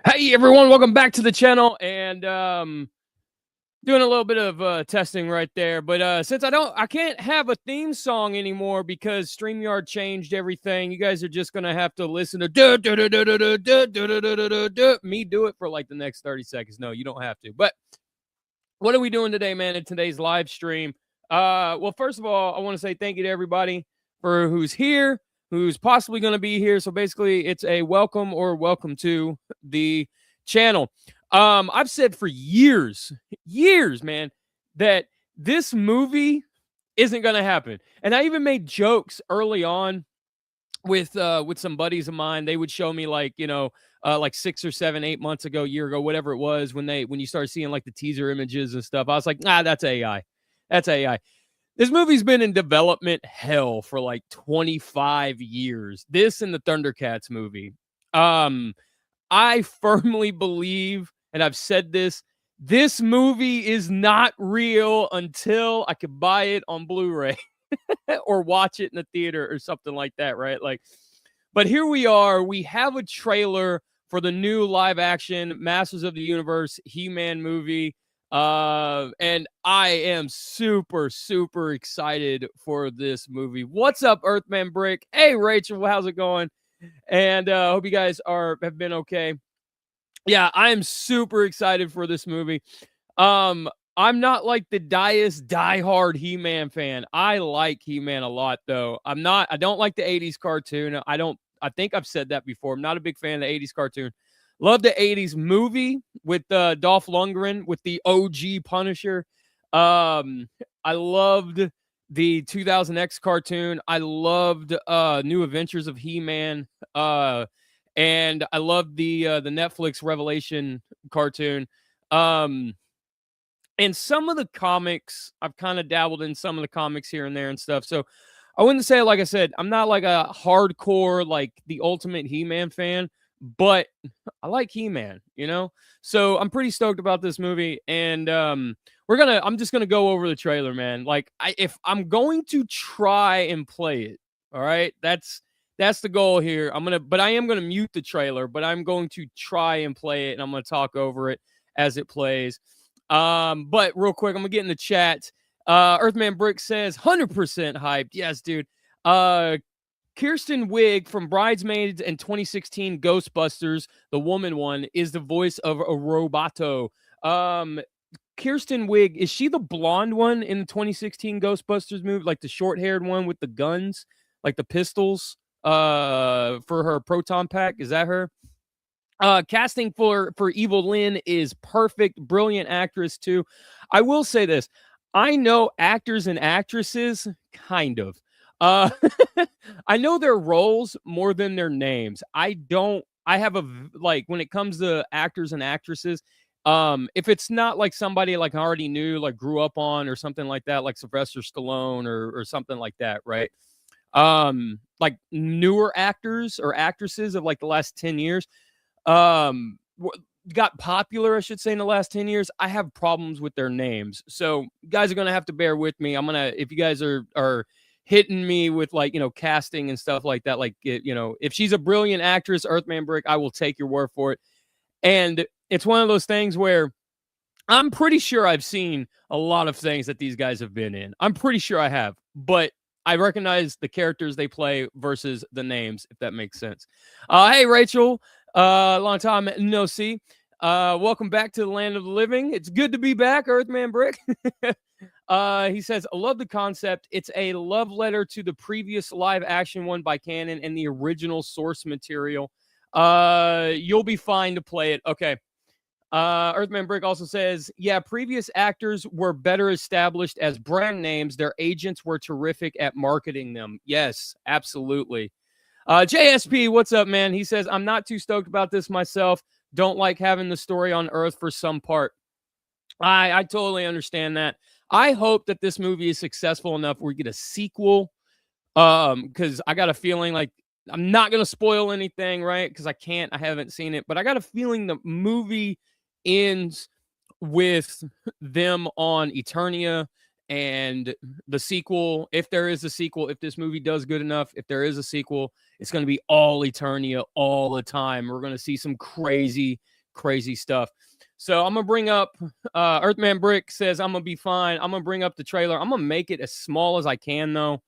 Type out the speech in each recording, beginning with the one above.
Hey everyone, welcome back to the channel, and doing a little bit of testing right there. But since I can't have a theme song anymore because StreamYard changed everything. You guys are just gonna have to listen to me do it for like the next 30 seconds. No, you don't have to. But what are we doing today, man, in today's live stream? Well, first of all, I want to say thank you to everybody for who's here, who's possibly going to be here. So basically, it's a welcome or welcome to the channel. I've said for years, man, that this movie isn't going to happen. And I even made jokes early on with some buddies of mine. They would show me like 6 or 7, 8 months ago, year ago, whatever it was, when you start seeing like the teaser images and stuff. I was like, that's AI. That's AI. This movie's been in development hell for like 25 years. This and the Thundercats movie. I firmly believe, and I've said this movie is not real until I could buy it on Blu-ray or watch it in the theater or something like that, right? Like, but here we are. We have a trailer for the new live action Masters of the Universe He-Man movie. And I am super, super excited for this movie. What's up, Earthman Brick? Hey, Rachel, how's it going? And hope you guys have been okay. Yeah, I am super excited for this movie. I'm not like the diehard He-Man fan. I like He-Man a lot, though. I don't like the 80s cartoon. I think I've said that before. I'm not a big fan of the 80s cartoon. Love the 80s movie with Dolph Lundgren with the OG Punisher. I loved the 2000X cartoon. I loved New Adventures of He-Man. And I loved the Netflix Revelation cartoon. And some of the comics, I've kind of dabbled in some of the comics here and there and stuff. So I wouldn't say, like I said, I'm not like a hardcore, like the ultimate He-Man fan, but I like He-Man, you know? So I'm pretty stoked about this movie. And I'm just gonna go over the trailer, man. Like if I'm going to try and play it, all right, that's the goal here. But I am gonna mute the trailer, but I'm going to try and play it, and I'm gonna talk over it as it plays. But real quick, I'm gonna get in the chat. Earthman Brick says 100% hyped. Yes, dude. Kirsten Wiig from Bridesmaids and 2016 Ghostbusters, the woman one, is the voice of a Roboto. Kirsten Wiig, is she the blonde one in the 2016 Ghostbusters movie, like the short-haired one with the guns, like the pistols, for her proton pack? Is that her? Casting for Evil Lynn is perfect. Brilliant actress, too. I will say this. I know actors and actresses, kind of. I know their roles more than their names. I have like, when it comes to actors and actresses, if it's not like somebody like I already knew, like grew up on or something like that, like Sylvester Stallone or something like that, right? Like newer actors or actresses of like the last 10 years, got popular, I should say, in the last 10 years, I have problems with their names. So you guys are going to have to bear with me. If you guys are hitting me with like, casting and stuff like that, like, if she's a brilliant actress, Earthman Brick, I will take your word for it. And it's one of those things where I'm pretty sure I've seen a lot of things that these guys have been in. I'm pretty sure I have, but I recognize the characters they play versus the names, if that makes sense. Hey, Rachel, long time no see. Welcome back to the land of the living. It's good to be back, Earthman Brick. He says, I love the concept. It's a love letter to the previous live action one by Canon and the original source material. You'll be fine to play it. Okay. Earthman Brick also says, yeah, previous actors were better established as brand names. Their agents were terrific at marketing them. Yes, absolutely. JSP, what's up, man? He says, I'm not too stoked about this myself. Don't like having the story on Earth for some part. I totally understand that. I hope that this movie is successful enough where we get a sequel. Because I got a feeling, like, I'm not going to spoil anything, right? Because I haven't seen it. But I got a feeling the movie ends with them on Eternia, and the sequel, if there is a sequel, if this movie does good enough, if there is a sequel, it's going to be all Eternia all the time. We're going to see some crazy crazy stuff. So I'm gonna bring up Earthman Brick says I'm gonna be fine. I'm gonna bring up the trailer. I'm gonna make it as small as I can though.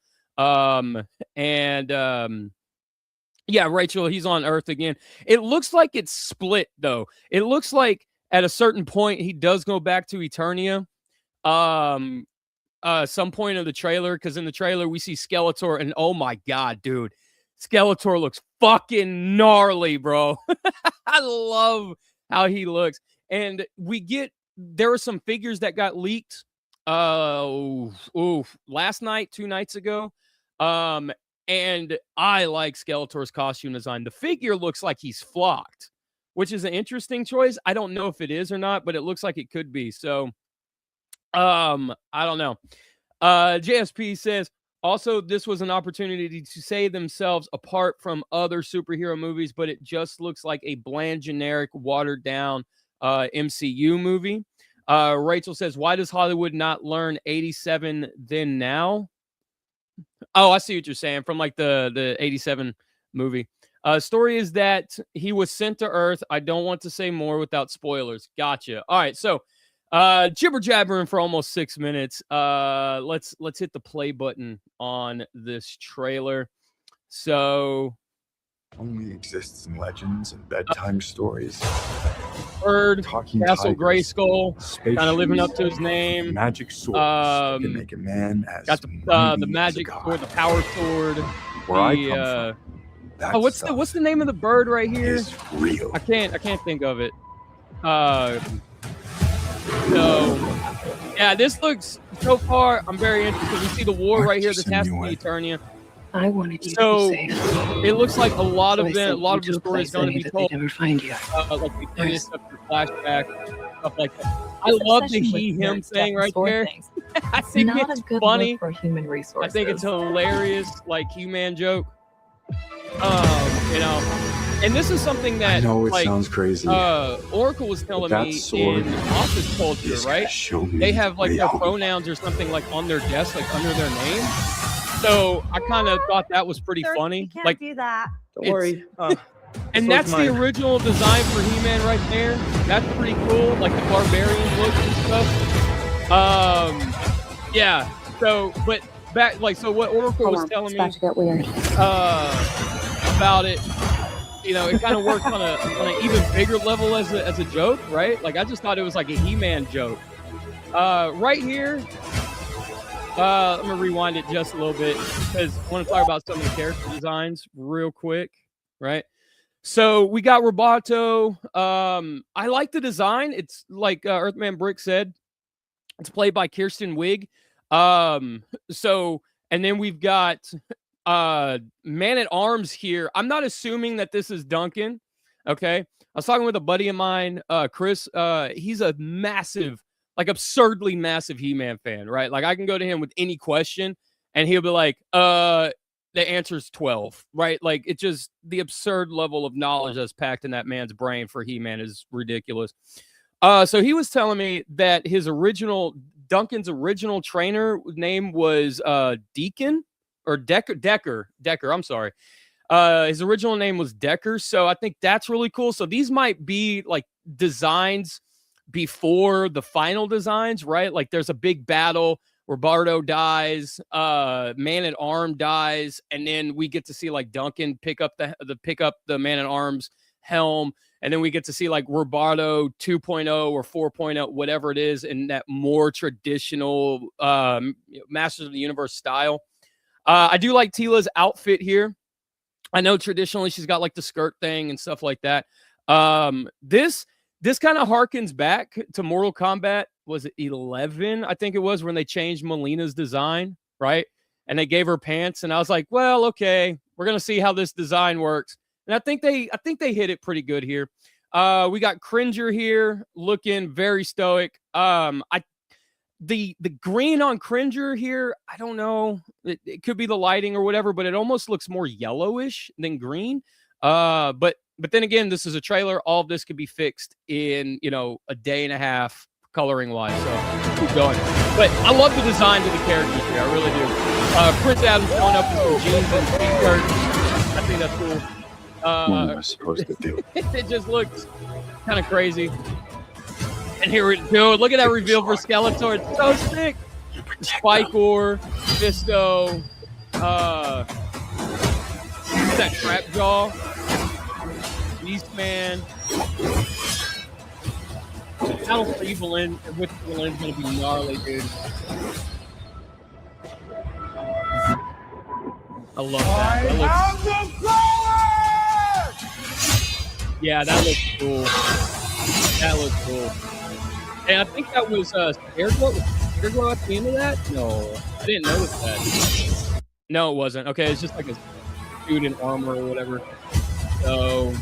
Yeah, Rachel, he's on Earth again. It looks like it's split though. It looks like at a certain point he does go back to Eternia. Some point of the trailer, because in the trailer we see Skeletor, and oh my god, dude, Skeletor looks fucking gnarly, bro. I love how he looks. And there were some figures that got leaked last night, 2 nights ago. And I like Skeletor's costume design. The figure looks like he's flocked, which is an interesting choice. I don't know if it is or not, but it looks like it could be. So I don't know. JSP says, also, this was an opportunity to say themselves apart from other superhero movies, but it just looks like a bland, generic, watered down MCU movie. Rachel says, why does Hollywood not learn 87 then now? Oh, I see what you're saying, from like the 87 movie. Story is that he was sent to Earth. I don't want to say more without spoilers. Gotcha. All right, so jibber jabbering for almost 6 minutes. Let's hit the play button on this trailer. So only exists in legends and bedtime stories. Bird, Talking Castle tigers, Grayskull, kind of living up to his spaceships, name. Magic swords that can make a man as Got the mighty as magic a god. sword, the power sword. Where I come from, that what's stuff the name of the bird right here? is real. I can't think of it. So yeah, this looks, so far I'm very interested. We see the war right here. This has to be Eternia. I wanted you So to be safe. it looks like a lot So of I the sent you to a story is place going I to knew be that told. they'd never find you. Like the There's- stuff, the flashback, stuff like that. I love the him thing right there. I think Not it's a good funny. look for human resources. I think it's hilarious, like He-Man joke. You know, and this is something that I know it like sounds crazy. Oracle was telling that me sword in office culture, is gonna right? show me They have like their reality. pronouns or something like on their desk, like under their name. So I kind of thought that was pretty Sir, funny. You can't Like, do that. Don't worry. and was that's the mine. original design for He-Man right there. That's pretty cool, like the barbarian look and stuff. Yeah. So, but back, like, so what Oracle was telling me to get weird. about it, you know, it kind of works on an even bigger level as a joke, right? Like, I just thought it was like a He-Man joke. Right here, I'm gonna rewind it just a little bit because I want to talk about some of the character designs real quick, right? So we got Roboto. I like the design. It's like Earthman Brick said, it's played by Kirsten Wiig. So, and then we've got Man at Arms here. I'm not assuming that this is Duncan. Okay. I was talking with a buddy of mine, Chris. He's a massive, like absurdly massive He-Man fan, right? Like I can go to him with any question and he'll be like, the answer's 12, right? Like it just, the absurd level of knowledge that's packed in that man's brain for He-Man is ridiculous. So he was telling me that Duncan's original trainer name was Deacon or Decker. I'm sorry. His original name was Decker. So I think that's really cool. So these might be like designs before the final designs, right? Like there's a big battle. Roberto dies, Man at Arm dies, and then we get to see like Duncan pick up the Man at Arms helm, and then we get to see like Roberto 2.0 or 4.0, whatever it is, in that more traditional Masters of the Universe style. I do like Tila's outfit here. I know traditionally she's got like the skirt thing and stuff like that. This kind of harkens back to Mortal Kombat. Was it 11? I think it was, when they changed Melina's design, right? And they gave her pants, and I was like, well, okay, we're gonna see how this design works. And I think they hit it pretty good here. We got Cringer here looking very stoic. The green on Cringer here, I don't know. It could be the lighting or whatever, but it almost looks more yellowish than green. But then again, this is a trailer. All of this could be fixed in, a day and a half coloring wise. So keep going. But I love the designs of the characters here. I really do. Prince Adam's showing up with some jeans and t-shirts. I think that's cool. What am I supposed to do? It just looks kind of crazy. And here we go. Look at that reveal for Skeletor. It's so sick. Spikor, Fisto, what's that, Trapjaw, Beastman. Battle for Evelyn, which Evelyn's gonna be gnarly, dude. I love that. Yeah, that looks cool. That looks cool. And I think that was Scareglow. Was Scareglow at the end of that? No, I didn't notice that. No, it wasn't. Okay, it's just like a dude in armor or whatever. So,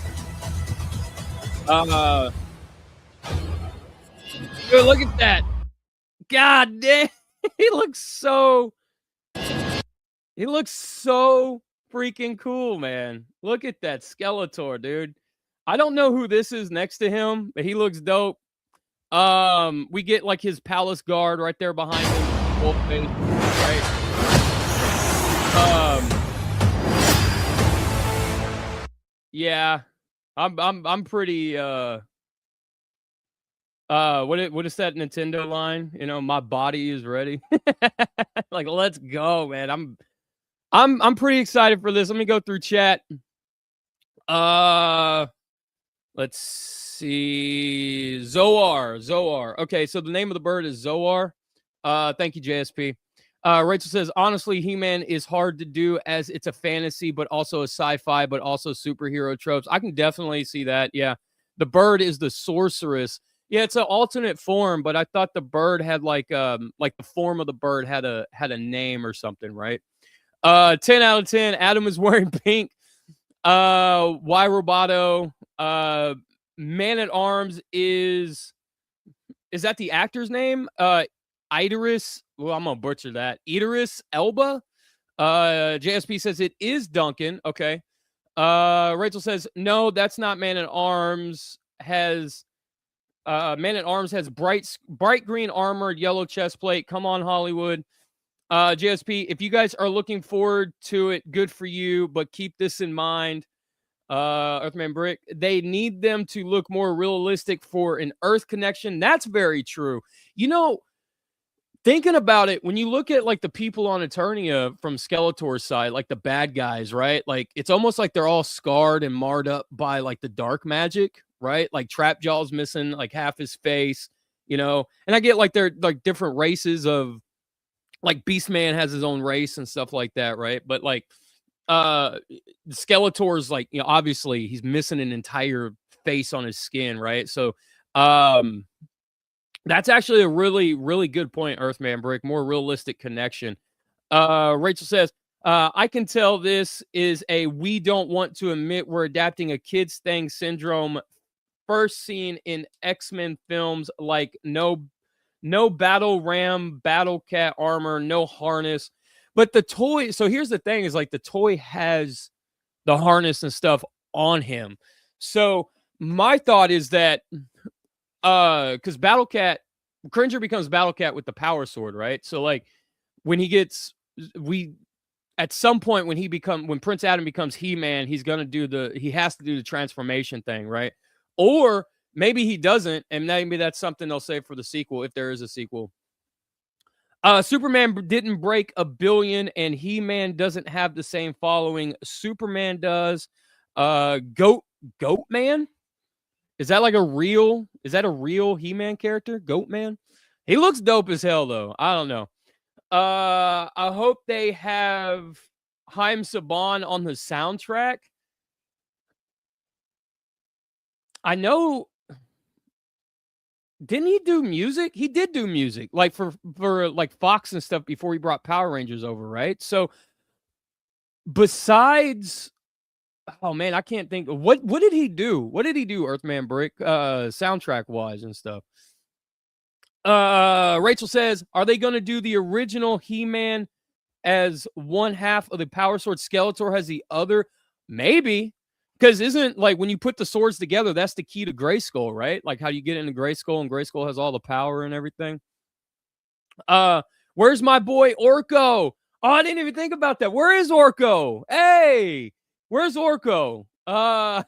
dude, look at that. God damn. He looks so freaking cool, man. Look at that Skeletor, dude. I don't know who this is next to him, but he looks dope. We get like his palace guard right there behind him, Wolfface, right? Yeah, I'm pretty what is that Nintendo line? You know, my body is ready. Like, let's go, man. I'm pretty excited for this. Let me go through chat. Let's see. Zoar. Okay, so the name of the bird is Zoar. Thank you, JSP. Rachel says, honestly, He-Man is hard to do as it's a fantasy, but also a sci-fi, but also superhero tropes. I can definitely see that. Yeah. The bird is the sorceress. Yeah, it's an alternate form, but I thought the bird had like the form of the bird had a name or something, right? 10 out of 10. Adam is wearing pink. Y Roboto. Man at Arms is that the actor's name? Idris. Well, I'm gonna butcher that. Idris Elba. JSP says it is Duncan. Okay. Rachel says no, that's not Man at Arms. Man at Arms has bright green armor, yellow chest plate. Come on, Hollywood. JSP, if you guys are looking forward to it, good for you, but keep this in mind. Earthman Brick, they need them to look more realistic for an Earth connection. That's very true. You know, thinking about it, when you look at like the people on Eternia from Skeletor's side, like the bad guys, right? Like it's almost like they're all scarred and marred up by like the dark magic, right? Like Trapjaw's missing like half his face, you know. And I get like they're like different races of like Beastman has his own race and stuff like that, right? But like Skeletor's like, you know, obviously he's missing an entire face on his skin, right? So that's actually a really, really good point, Earthman Brick. More realistic connection. Rachel says, I can tell this is a we don't want to admit we're adapting a kids thing syndrome first seen in X-Men films, like no battle ram, battle cat armor, no harness. But the toy, so here's the thing, is like the toy has the harness and stuff on him. So my thought is that because Battle Cat, Cringer becomes Battle Cat with the power sword, right? So like when he gets at some point when Prince Adam becomes He-Man, he has to do the transformation thing, right? Or maybe he doesn't, and maybe that's something they'll say for the sequel, if there is a sequel. Superman didn't break 1 billion, and He-Man doesn't have the same following Superman does. Goatman? Is that a real He-Man character? Goatman? He looks dope as hell, though. I don't know. I hope they have Haim Saban on the soundtrack. I know. Didn't he do music? He did do music, like for like Fox and stuff before he brought Power Rangers over, right? So besides, oh man, I can't think. What did he do? What did he do, Earthman Brick, soundtrack wise and stuff? Rachel says, are they going to do the original He-Man as one half of the Power Sword? Skeletor has the other? Maybe. Because isn't like when you put the swords together, that's the key to Grayskull, right? Like how you get into Grayskull, and Grayskull has all the power and everything. Where's my boy Orko? Oh, I didn't even think about that. Where is Orko? Hey, where's Orko? Uh,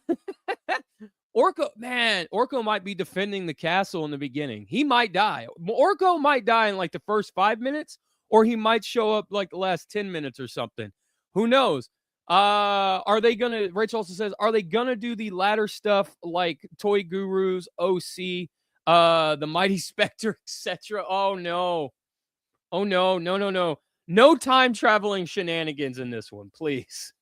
Orko might be defending the castle in the beginning. He might die. Orko might die in like the first 5 minutes, or he might show up like the last 10 minutes or something. Who knows? Are they gonna? Rachel also says, are they gonna do the latter stuff like Toy Gurus, OC, the Mighty Spectre, etc.? Oh no. Oh no, no, no, no. No time traveling shenanigans in this one, please.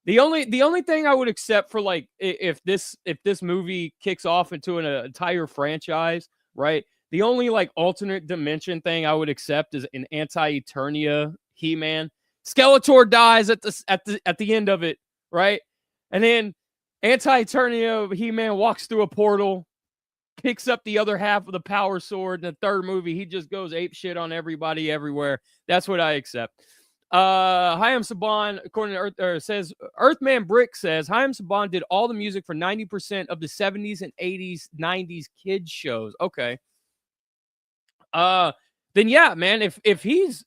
The only thing I would accept for like if this movie kicks off into an entire franchise, right? The only like alternate dimension thing I would accept is an anti-Eternia He-Man. Skeletor dies at the end of it, right? And then anti-Eternia He-Man walks through a portal, picks up the other half of the power sword. In the third movie, he just goes ape shit on everybody everywhere. That's what I accept. Hayam Saban, according to says Earthman Brick says Hayam Saban did all the music for 90% of the 70s and 80s, 90s kids shows. Okay. Then yeah, man, if he's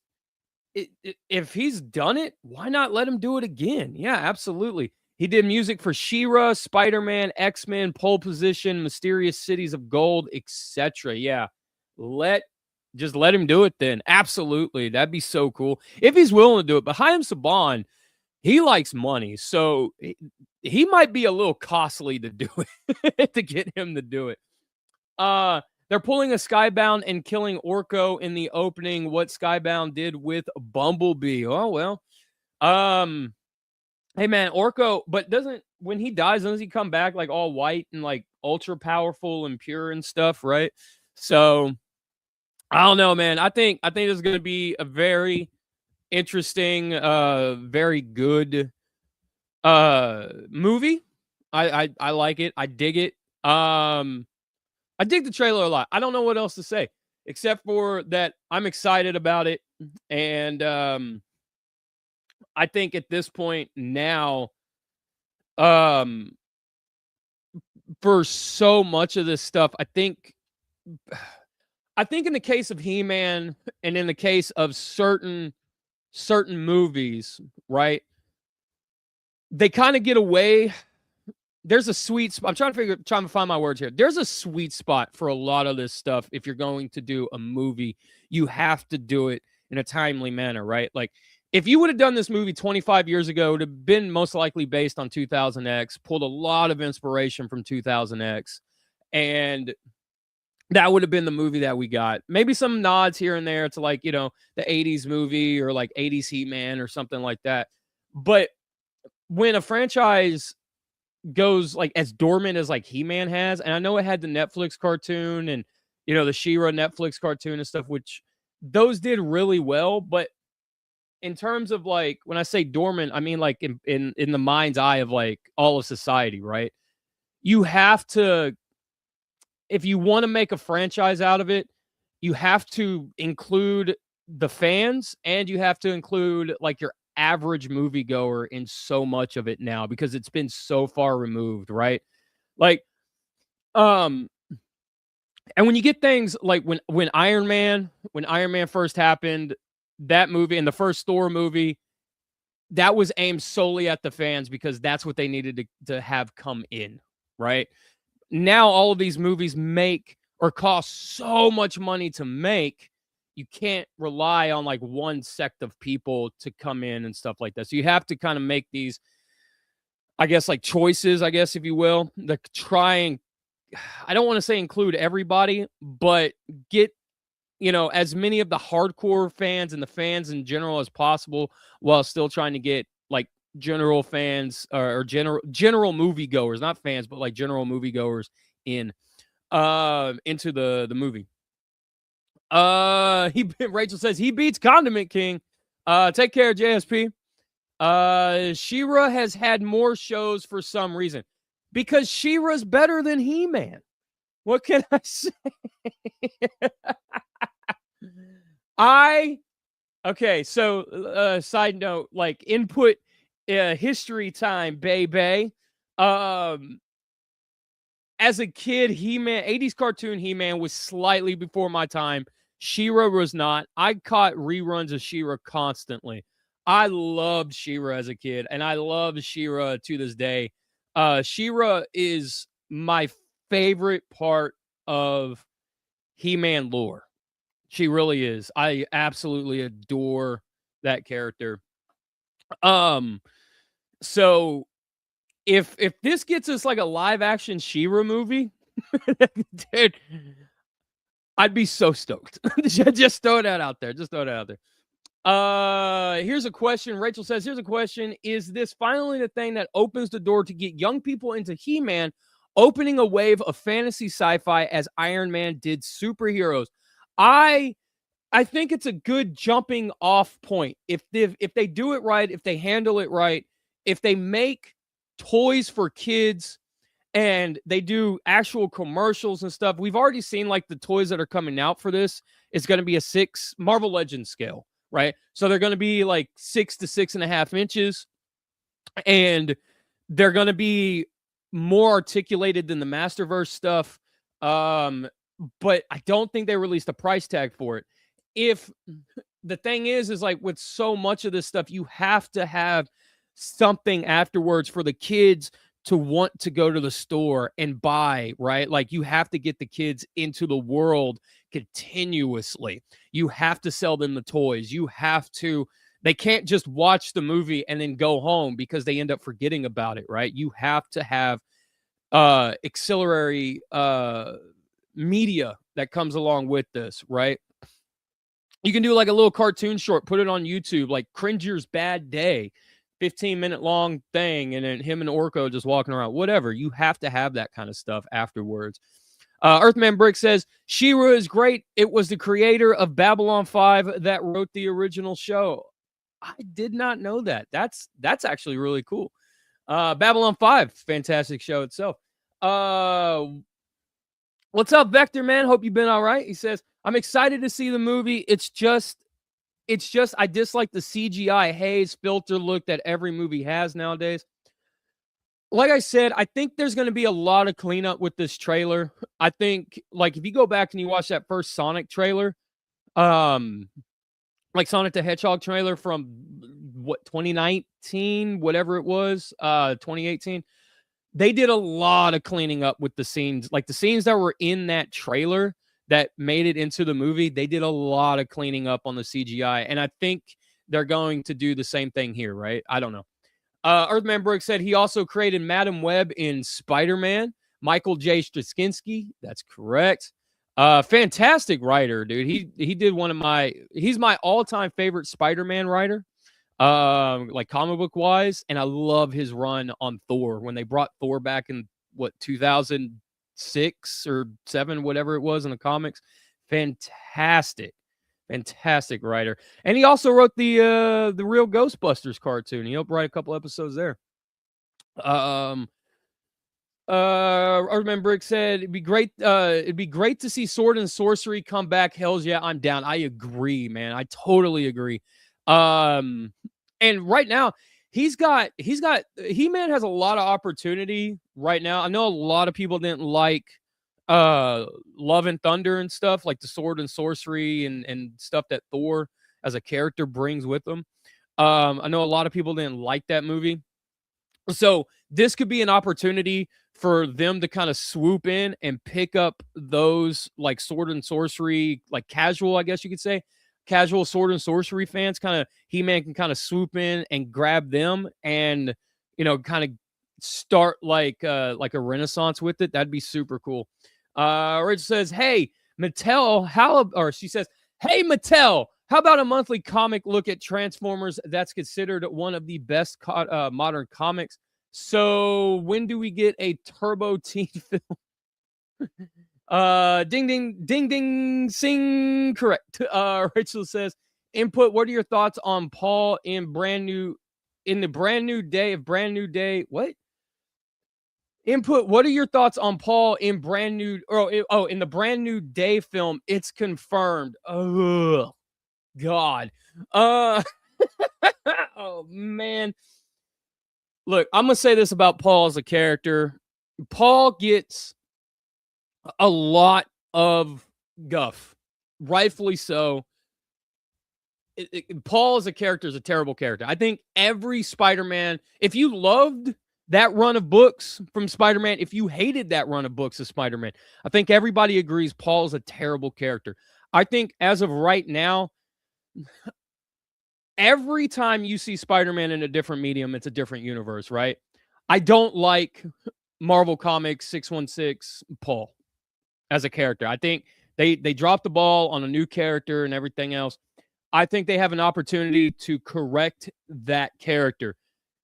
done it, why not let him do it again? Yeah, absolutely. He did music for She-Ra, Spider-Man, X-Men, Pole Position, Mysterious Cities of Gold, etc. Yeah. Just let him do it then. Absolutely. That'd be so cool. If he's willing to do it. But Hayam Saban, he likes money. So he might be a little costly to do it, to get him to do it. They're pulling a Skybound and killing Orko in the opening. What Skybound did with Bumblebee. Oh, well. Hey, man, Orko, but when he dies, doesn't he come back like all white and like ultra powerful and pure and stuff, right? So I don't know, man. I think this is going to be a very interesting, very good movie. I like it. I dig it. I dig the trailer a lot. I don't know what else to say except for that I'm excited about it. And I think at this point now, for so much of this stuff, I think in the case of He-Man and in the case of certain movies, right? They kind of get away. There's a sweet spot. I'm trying to find my words here. There's a sweet spot for a lot of this stuff. If you're going to do a movie, you have to do it in a timely manner, right? Like if you would have done this movie 25 years ago, it would have been most likely based on 2000X, pulled a lot of inspiration from 2000X, and that would have been the movie that we got. Maybe some nods here and there to like, the 80s movie or like 80s He-Man or something like that. But when a franchise goes like as dormant as like He-Man has, and I know it had the Netflix cartoon and, the She-Ra Netflix cartoon and stuff, which those did really well. But in terms of like, when I say dormant, I mean like in the mind's eye of like all of society, right? You have to, if you want to make a franchise out of it, you have to include the fans and you have to include like your average moviegoer in so much of it now because it's been so far removed, right? Like, and when you get things like when Iron Man first happened, that movie and the first Thor movie, that was aimed solely at the fans because that's what they needed to have come in, right? Now all of these movies make or cost so much money to make, you can't rely on like one sect of people to come in and stuff like that. So you have to kind of make these, I guess, like choices, I guess, if you will, that try and, I don't want to say include everybody, but get, as many of the hardcore fans and the fans in general as possible while still trying to get like general fans or general moviegoers, not fans, but like general moviegoers into the movie. Rachel says he beats Condiment King. Take care, JSP. She-Ra has had more shows for some reason because She-Ra's better than He-Man. What can I say? Okay, so side note, like input history time, baby. As a kid, He-Man, 80s cartoon He-Man was slightly before my time. She-Ra was not. I caught reruns of She-Ra constantly. I loved She-Ra as a kid, and I love She-Ra to this day. She-Ra is my favorite part of He-Man lore. She really is. I absolutely adore that character. So if this gets us like a live action She-Ra movie, dude, I'd be so stoked. Just throw that out there. Just throw that out there. Here's a question. Rachel says, here's a question. Is this finally the thing that opens the door to get young people into He-Man, opening a wave of fantasy sci-fi as Iron Man did superheroes? I think it's a good jumping off point. If they do it right, if they handle it right, if they make toys for kids and they do actual commercials and stuff. We've already seen like the toys that are coming out for this. It's going to be a 6 Marvel Legends scale, right? So they're going to be like 6 to 6.5 inches, and they're going to be more articulated than the Masterverse stuff. But I don't think they released a price tag for it. If the thing is like with so much of this stuff, you have to have something afterwards for the kids to want to go to the store and buy, right? Like you have to get the kids into the world continuously. You have to sell them the toys. They can't just watch the movie and then go home because they end up forgetting about it, right? You have to have auxiliary media that comes along with this, right? You can do like a little cartoon short, put it on YouTube, like Cringer's Bad Day, 15-minute long thing, and then him and Orko just walking around, whatever. You have to have that kind of stuff afterwards. Earthman Brick says, She-Ra is great. It was the creator of Babylon 5 that wrote the original show. I did not know that. That's actually really cool. Babylon 5, fantastic show itself. What's up, Vector, man? Hope you've been all right. He says, I'm excited to see the movie. It's just I dislike the CGI haze filter look that every movie has nowadays. Like I said, I think there's going to be a lot of cleanup with this trailer. I think, like, if you go back and you watch that first Sonic trailer, like Sonic the Hedgehog trailer from what 2019, whatever it was, 2018, they did a lot of cleaning up with the scenes, like the scenes that were in that trailer that made it into the movie. They did a lot of cleaning up on the CGI, and I think they're going to do the same thing here, right? I don't know. Earthman Brooks said he also created Madam Web in Spider-Man. Michael J. Straczynski, that's correct. Fantastic writer, dude. He did he's my all-time favorite Spider-Man writer, like comic book wise, and I love his run on Thor when they brought Thor back in 2006 or 7, whatever it was in the comics. Fantastic writer. And he also wrote the real Ghostbusters cartoon. He helped write a couple episodes there. Earthman Brick said it'd be great to see Sword and Sorcery come back. Hells yeah, I'm down. I agree, man. I totally agree. And right now He-Man has a lot of opportunity right now. I know a lot of people didn't like Love and Thunder and stuff, like the Sword and Sorcery and stuff that Thor as a character brings with him. I know a lot of people didn't like that movie. So this could be an opportunity for them to kind of swoop in and pick up those like Sword and Sorcery, like casual, I guess you could say, casual Sword and Sorcery fans. Kind of He-Man can kind of swoop in and grab them and, kind of start like a renaissance with it. That'd be super cool. Rich says, hey, Mattel, she says, hey, Mattel, how about a monthly comic look at Transformers that's considered one of the best modern comics? So when do we get a Turbo Teen film? Ding, ding, ding, ding, sing, correct. Rachel says, input, what are your thoughts on Paul in the brand new day? What? Input, what are your thoughts on Paul in in the Brand New Day film? It's confirmed. Oh, God. Oh, man. Look, I'm going to say this about Paul as a character. Paul gets a lot of guff, rightfully so. Paul as a character is a terrible character. I think every Spider-Man, if you loved that run of books from Spider-Man, if you hated that run of books of Spider-Man, I think everybody agrees Paul's a terrible character. I think as of right now, every time you see Spider-Man in a different medium, it's a different universe, right? I don't like Marvel Comics 616 Paul as a character. I think they dropped the ball on a new character and everything else. I think they have an opportunity to correct that character.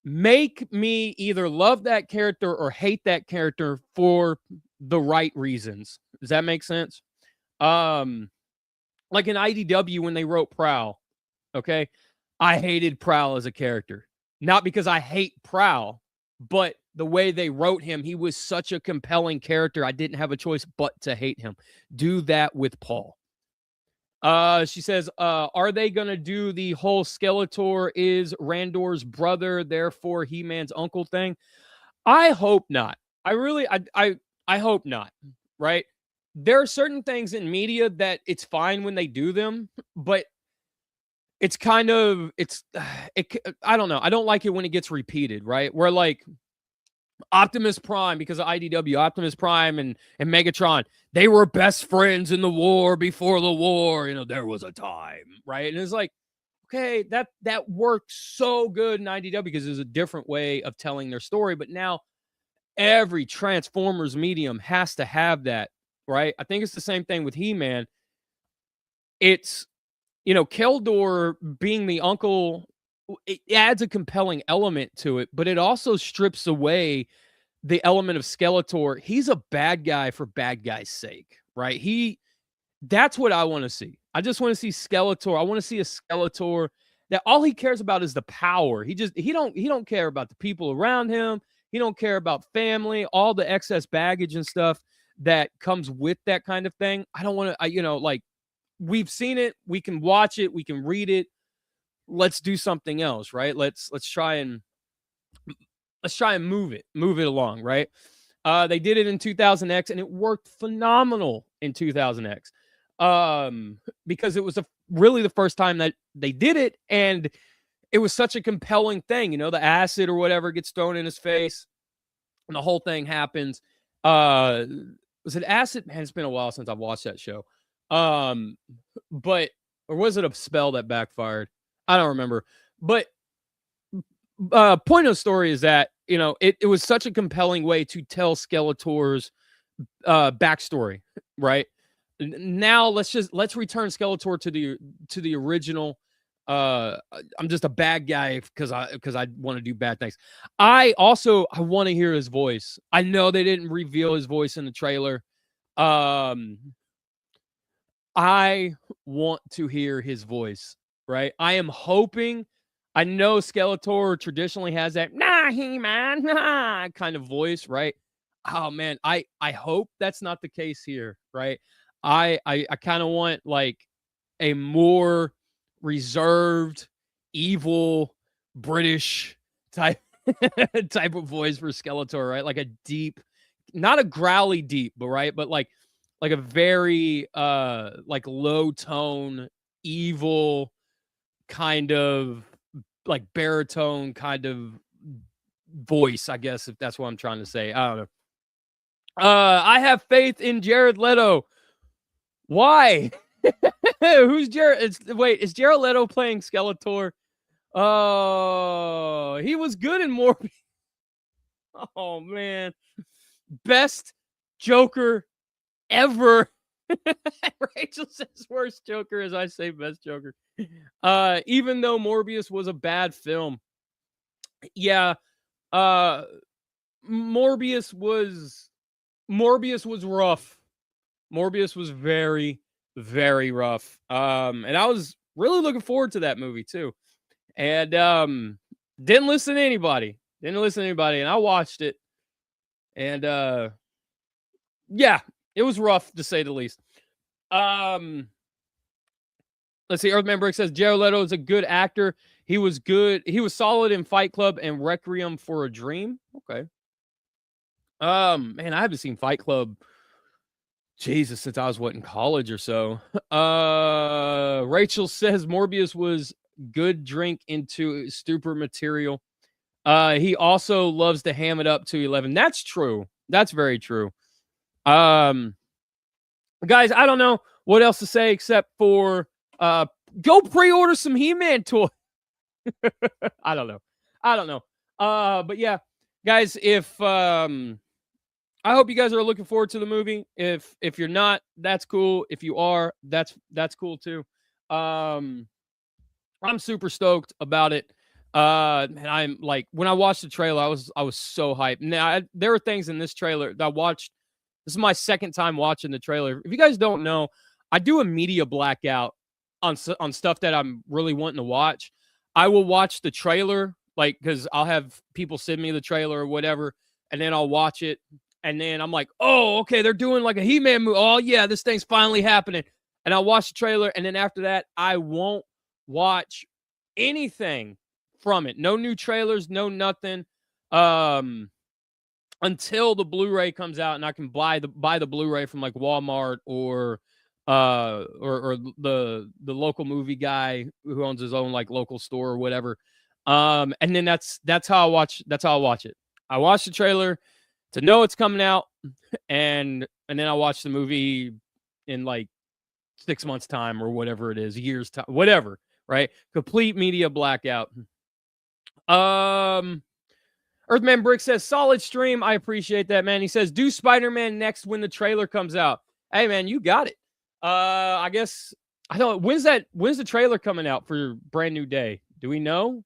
Make me either love that character or hate that character for the right reasons. Does that make sense? Like in IDW when they wrote Prowl, okay? I hated Prowl as a character. Not because I hate Prowl, but the way they wrote him, he was such a compelling character. I didn't have a choice but to hate him. Do that with Paul. She says, are they going to do the whole Skeletor is Randor's brother, therefore He-Man's uncle thing? I hope not. I hope not, right? There are certain things in media that it's fine when they do them, but it's kind of, I don't know. I don't like it when it gets repeated, right? Where like Optimus Prime, because of IDW, Optimus Prime and Megatron, they were best friends in the war before the war. You know, there was a time, right? And it's like, okay, that worked so good in IDW because it's a different way of telling their story. But now every Transformers medium has to have that, right? I think it's the same thing with He-Man. It's, you know, Keldor being the uncle, it adds a compelling element to it, but it also strips away the element of Skeletor. He's a bad guy for bad guy's sake, right? That's what I want to see. I just want to see Skeletor. I want to see a Skeletor that all he cares about is the power. He don't care about the people around him. He don't care about family, all the excess baggage and stuff that comes with that kind of thing. I don't want to, like, we've seen it. We can watch it. We can read it. Let's do something else, right? Let's try and move it along, right? They did it in 2000X and it worked phenomenal in 2000X. Because it was really the first time that they did it, and it was such a compelling thing. You know, the acid or whatever gets thrown in his face, and the whole thing happens. Was it acid? Man, it's been a while since I've watched that show. But or was it a spell that backfired? I don't remember. But point of the story is that, you know, it was such a compelling way to tell Skeletor's backstory, right? Now let's return Skeletor to the original. I'm just a bad guy because I want to do bad things. I want to hear his voice. I know they didn't reveal his voice in the trailer. I want to hear his voice, right? I am hoping. I know Skeletor traditionally has that He-Man kind of voice, right? Oh man, I hope that's not the case here, right? I kind of want like a more reserved, evil British type of voice for Skeletor, right? Like a deep, not a growly deep, but right, but like a very like low tone, evil kind of like baritone kind of voice, I guess, if that's what I'm trying to say. I don't know. I have faith in Jared Leto. Why? Who's Jared? Is Jared Leto playing Skeletor? Oh, he was good in Morbius. Oh man, best Joker ever. Rachel says worst Joker, as I say best Joker. Even though Morbius was a bad film, yeah. Morbius was rough. Morbius was very, very rough. And I was really looking forward to that movie too. And didn't listen to anybody. And I watched it. And yeah, it was rough to say the least. Let's see. Earthman Brick says Jared Leto is a good actor. He was good. He was solid in Fight Club and Requiem for a Dream. Okay. Man, I haven't seen Fight Club, Jesus, since I was in college or so. Rachel says Morbius was good drink into stupor material. He also loves to ham it up to 11. That's true. That's very true. Guys, I don't know what else to say except for go pre-order some He-Man toy. I don't know. But yeah, guys, if I hope you guys are looking forward to the movie. If you're not, that's cool. If you are, that's cool too. I'm super stoked about it. And I'm like, when I watched the trailer, I was so hyped. Now there are things in this trailer that I watched. This is my second time watching the trailer. If you guys don't know, I do a media blackout on stuff that I'm really wanting to watch. I will watch the trailer, like, because I'll have people send me the trailer or whatever, and then I'll watch it. And then I'm like, oh, okay, they're doing like a He-Man movie. Oh, yeah, this thing's finally happening. And I'll watch the trailer. And then after that, I won't watch anything from it. No new trailers, no nothing. Until the Blu-ray comes out and I can buy the Blu-ray from like Walmart or the local movie guy who owns his own like local store or whatever. And then that's how I watch it. I watch the trailer to know it's coming out, and then I watch the movie in like 6 months time or whatever it is, years time, whatever, right? Complete media blackout. Earthman Brick says, solid stream. I appreciate that, man. He says, do Spider-Man next when the trailer comes out. Hey, man, you got it. I guess, I don't, when's the trailer coming out for Brand New Day? Do we know?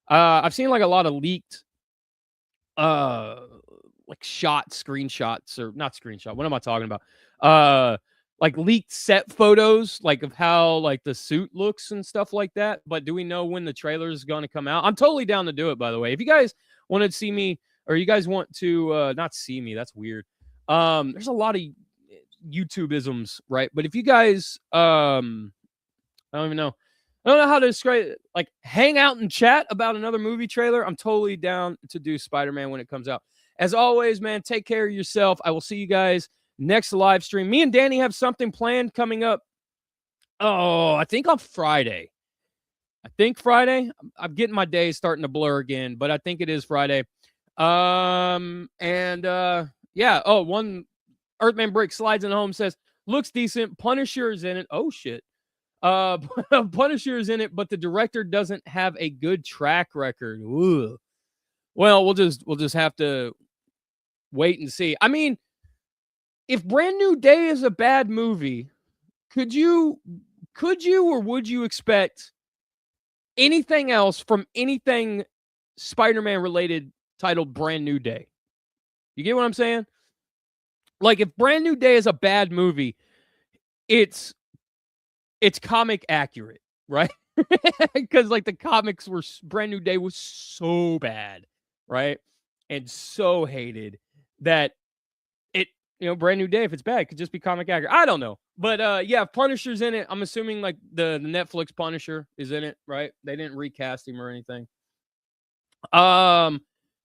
I've seen like a lot of leaked, like screenshots, or not screenshot. What am I talking about? Like leaked set photos, like of how like the suit looks and stuff like that. But do we know when the trailer is going to come out? I'm totally down to do it, by the way. If you guys want to see me, or you guys want to not see me, that's weird. There's a lot of YouTube-isms, right? But if you guys I don't even know. I don't know how to describe it. Like, hang out and chat about another movie trailer. I'm totally down to do Spider-Man when it comes out. As always, man, take care of yourself. I will see you guys next live stream. Me and Danny have something planned coming up. Oh, I think on Friday. I'm getting my days starting to blur again, but I think it is Friday. Yeah. Oh, one Earthman Brick slides in home, says, looks decent. Punisher is in it. Oh, shit. Punisher is in it, but the director doesn't have a good track record. Ooh. Well, we'll just have to wait and see. I mean, if Brand New Day is a bad movie, could you or would you expect anything else from anything Spider-Man related titled Brand New Day? You get what I'm saying? Like, if Brand New Day is a bad movie, it's comic accurate, right? Because like the comics were, Brand New Day was so bad, right? And so hated that it, Brand New Day, if it's bad, could just be comic accurate. I don't know. But yeah, Punisher's in it. I'm assuming like the Netflix Punisher is in it, right? They didn't recast him or anything.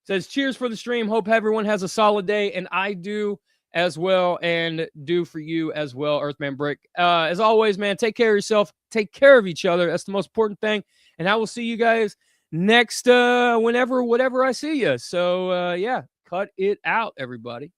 Says, cheers for the stream. Hope everyone has a solid day. And I do as well, and do for you as well, Earthman Brick. As always, man, take care of yourself. Take care of each other. That's the most important thing. And I will see you guys next, whatever I see you. So, yeah, cut it out, everybody.